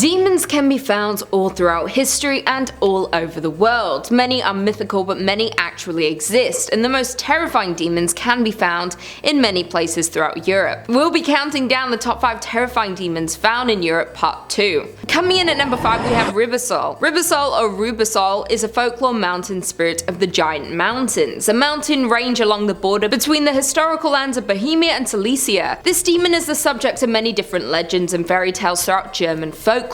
Demons can be found all throughout history and all over the world. Many are mythical, but many actually exist, and the most terrifying demons can be found in many places throughout Europe. We'll be counting down the top 5 terrifying demons found in Europe part 2. Coming in at number 5 we have Bibesal. Bibesal is a folklore mountain spirit of the Giant Mountains, a mountain range along the border between the historical lands of Bohemia and Silesia. This demon is the subject of many different legends and fairy tales throughout German folklore.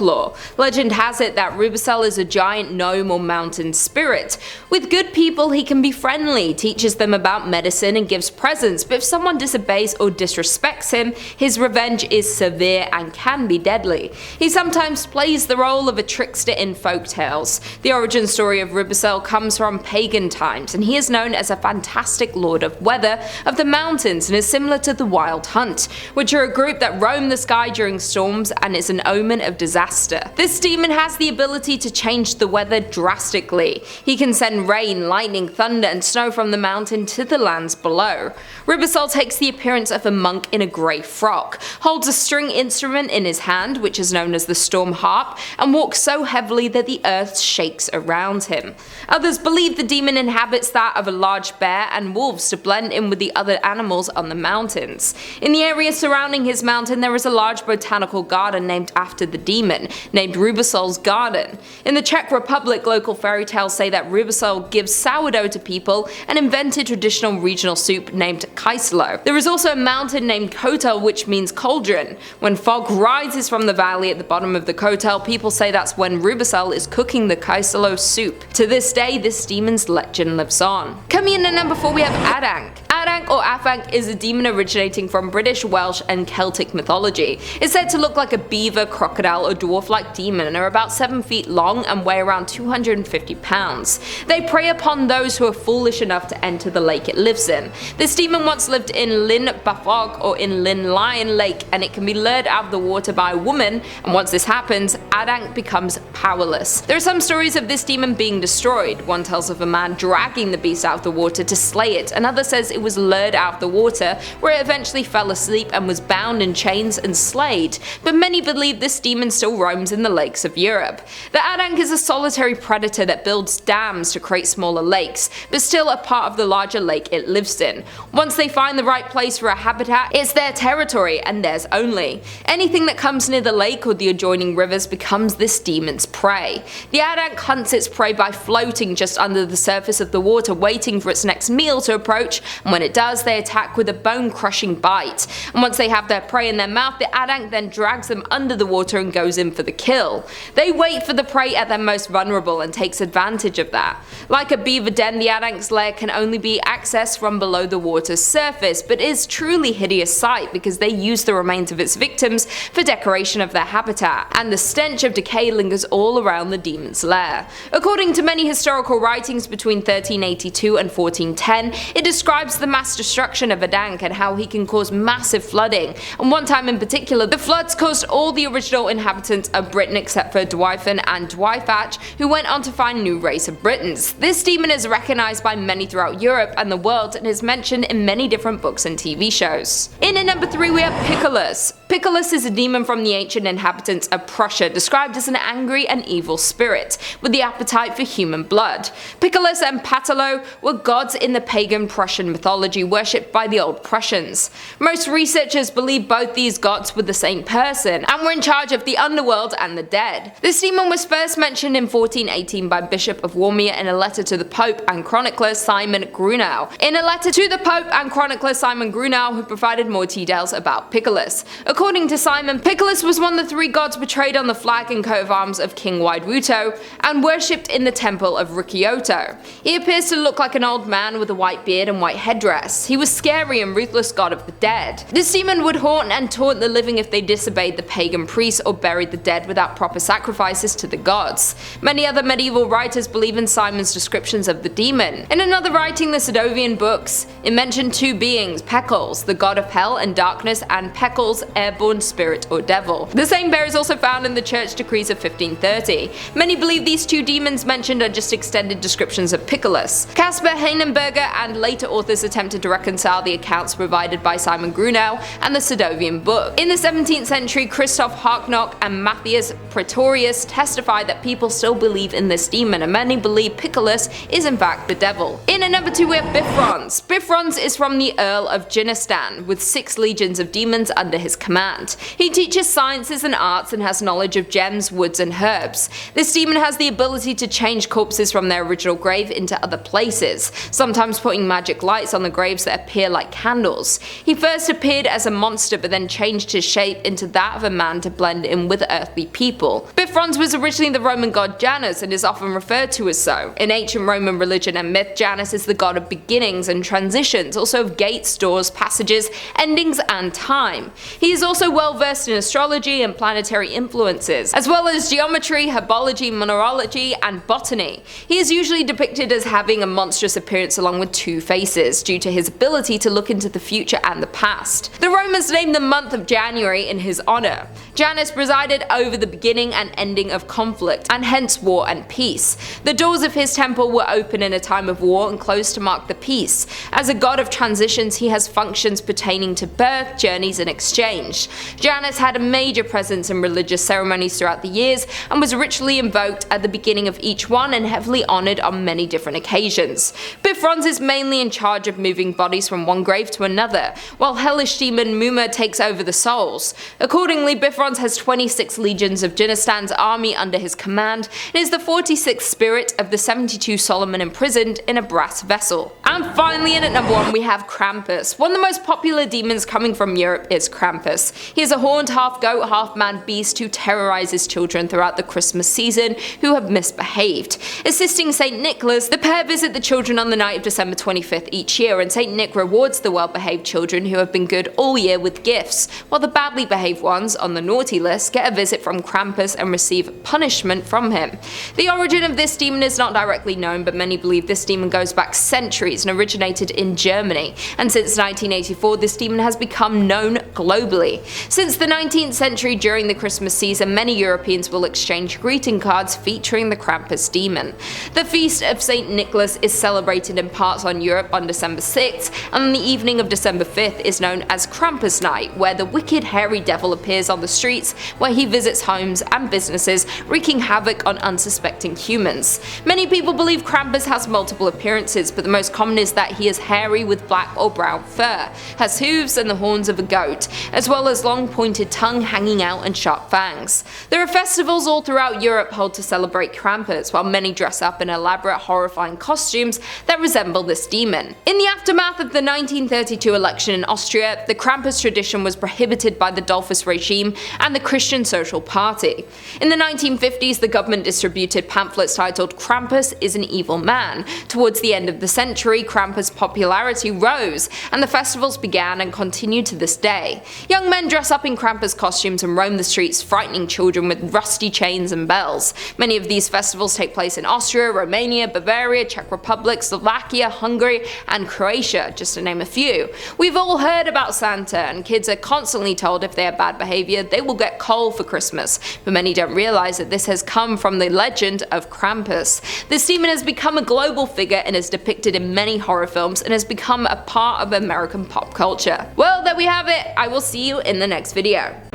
Legend has it that Bibesal is a giant gnome or mountain spirit. With good people he can be friendly, teaches them about medicine and gives presents, but if someone disobeys or disrespects him, his revenge is severe and can be deadly. He sometimes plays the role of a trickster in folk tales. The origin story of Bibesal comes from pagan times, and he is known as a fantastic lord of weather of the mountains and is similar to the Wild Hunt, which are a group that roam the sky during storms and is an omen of disaster. This demon has the ability to change the weather drastically. He can send rain, lightning, thunder and snow from the mountain to the lands below. Bibesal takes the appearance of a monk in a grey frock, holds a string instrument in his hand, which is known as the storm harp, and walks so heavily that the earth shakes around him. Others believe the demon inhabits that of a large bear and wolves to blend in with the other animals on the mountains. In the area surrounding his mountain there is a large botanical garden named after the demon, named Bibesal's Garden. In the Czech Republic, local fairy tales say that Bibesal gives sourdough to people and invented traditional regional soup named kyselo. There is also a mountain named Kotel, which means cauldron. When fog rises from the valley at the bottom of the Kotel, people say that's when Bibesal is cooking the kyselo soup. To this day, this demon's legend lives on. Coming in at number 4 we have Addanc. Addanc or Addanc is a demon originating from British, Welsh and Celtic mythology. It's said to look like a beaver, crocodile or dwarf-like demon and are about 7 feet long and weigh around 250 pounds. They prey upon those who are foolish enough to enter the lake it lives in. This demon once lived in Llyn Bafog or in Llyn Lion Lake, and it can be lured out of the water by a woman, and once this happens, Addanc becomes powerless. There are some stories of this demon being destroyed. One tells of a man dragging the beast out of the water to slay it, another says it was lured out of the water where it eventually fell asleep and was bound in chains and slayed, but many believe this demon still roams in the lakes of Europe. The Addanc is a solitary predator that builds dams to create smaller lakes, but still a part of the larger lake it lives in. Once they find the right place for a habitat, it's their territory and theirs only. Anything that comes near the lake or the adjoining rivers becomes this demon's prey. The Addanc hunts its prey by floating just under the surface of the water, waiting for its next meal to approach, and when it does, they attack with a bone-crushing bite. And once they have their prey in their mouth, the Addanc then drags them under the water and goes in for the kill. They wait for the prey at their most vulnerable and takes advantage of that. Like a beaver den, the Addanc's lair can only be accessed from below the water's surface, but is truly hideous sight because they use the remains of its victims for decoration of their habitat, and the stench of decay lingers all around the demon's lair. According to many historical writings between 1382 and 1410, it describes the mass destruction of Addanc and how he can cause massive flooding, and one time in particular, the floods caused all the original inhabitants of Britain except for Dwyfyn and Dwyfach, who went on to find a new race of Britons. This demon is recognized by many throughout Europe and the world and is mentioned in many different books and TV shows. In at number 3 we have Picollus. Picollus is a demon from the ancient inhabitants of Prussia, described as an angry and evil spirit with the appetite for human blood. Picollus and Patalo were gods in the pagan Prussian mythology worshipped by the old Prussians. Most researchers believe both these gods were the same person and were in charge of the underworld and the dead. This demon was first mentioned in 1418 by Bishop of Warmia in a letter to the Pope and chronicler Simon Grunau. In a letter to the Pope and chronicler Simon Grunau, who provided more details about Picollus. According to Simon, Picollus was one of the 3 gods portrayed on the flag and coat of arms of King Wideruto and worshipped in the temple of Ricciotto. He appears to look like an old man with a white beard and white headdress. He was scary and ruthless god of the dead. This demon would haunt and taunt the living if they disobeyed the pagan priests or buried the dead without proper sacrifices to the gods. Many other medieval writers believe in Simon's descriptions of the demon. In another writing, the Sadovian books, it mentioned 2 beings, Picollus, the god of hell and darkness, and Picollus, airborne spirit or devil. The same bear is also found in the church decrees of 1530. Many believe these 2 demons mentioned are just extended descriptions of Picollus. Caspar Heinenberger and later authors attempt attempted to reconcile the accounts provided by Simon Grunel and the Sadovian book. In the 17th century, Christoph Hartnock and Matthias Praetorius testified that people still believe in this demon, and many believe Picollus is in fact the devil. In at number 2 we have Bifrons. Bifrons is from the Earl of Jinistan, with 6 legions of demons under his command. He teaches sciences and arts and has knowledge of gems, woods and herbs. This demon has the ability to change corpses from their original grave into other places, sometimes putting magic lights on the graves that appear like candles. He first appeared as a monster but then changed his shape into that of a man to blend in with earthly people. Bifrons was originally the Roman god Janus and is often referred to as so. In ancient Roman religion and myth, Janus is the god of beginnings and transitions, also of gates, doors, passages, endings and time. He is also well versed in astrology and planetary influences, as well as geometry, herbology, mineralogy and botany. He is usually depicted as having a monstrous appearance along with 2 faces, due to his ability to look into the future and the past. The Romans named the month of January in his honor. Janus presided over the beginning and ending of conflict, and hence war and peace. The doors of his temple were open in a time of war and closed to mark the peace. As a god of transitions, he has functions pertaining to birth, journeys and exchange. Janus had a major presence in religious ceremonies throughout the years and was ritually invoked at the beginning of each one and heavily honored on many different occasions. Bifrons is mainly in charge of moving bodies from one grave to another, while hellish demon Muma takes over the souls. Accordingly, Bifrons has 26 legions of Jinistan's army under his command and is the 46th spirit of the 72 Solomon imprisoned in a brass vessel. And finally, in at number 1 we have Krampus. One of the most popular demons coming from Europe is Krampus. He is a horned half-goat, half-man beast who terrorizes children throughout the Christmas season who have misbehaved. Assisting St. Nicholas, the pair visit the children on the night of December 25th each year, and St. Nick rewards the well-behaved children who have been good all year with gifts, while the badly behaved ones on the naughty list get a visit from Krampus and receive punishment from him. The origin of this demon is not directly known, but many believe this demon goes back centuries and originated in Germany, and since 1984 this demon has become known globally. Since the 19th century, during the Christmas season, many Europeans will exchange greeting cards featuring the Krampus demon. The feast of St. Nicholas is celebrated in parts on Europe on December 6th, and on the evening of December 5th is known as Krampus night, where the wicked hairy devil appears on the streets, where he visits homes and businesses, wreaking havoc on unsuspecting humans. Many people believe Krampus has multiple appearances, but the most common is that he is hairy with black or brown fur, has hooves and the horns of a goat, as well as long pointed tongue hanging out and sharp fangs. There are festivals all throughout Europe held to celebrate Krampus, while many dress up in elaborate horrifying costumes that resemble this demon. In the aftermath of the 1932 election in Austria, the Krampus tradition was prohibited by the Dollfuss regime and the Christian Social Party. In the 1950s, the government distributed pamphlets titled "Krampus is an Evil Man." Towards the end of the century, Krampus' popularity rose, and the festivals began and continue to this day. Young men dress up in Krampus costumes and roam the streets, frightening children with rusty chains and bells. Many of these festivals take place in Austria, Romania, Bavaria, Czech Republic, Slovakia, Hungary, and Croatia, just to name a few. We've all heard about Santa, and kids are constantly told if they have bad behavior, they will get coal for Christmas, but many don't realize that this has come from the legend of Krampus. This demon has become a global figure and is depicted in many horror films and has become a part of American pop culture. Well, there we have it. I will see you in the next video.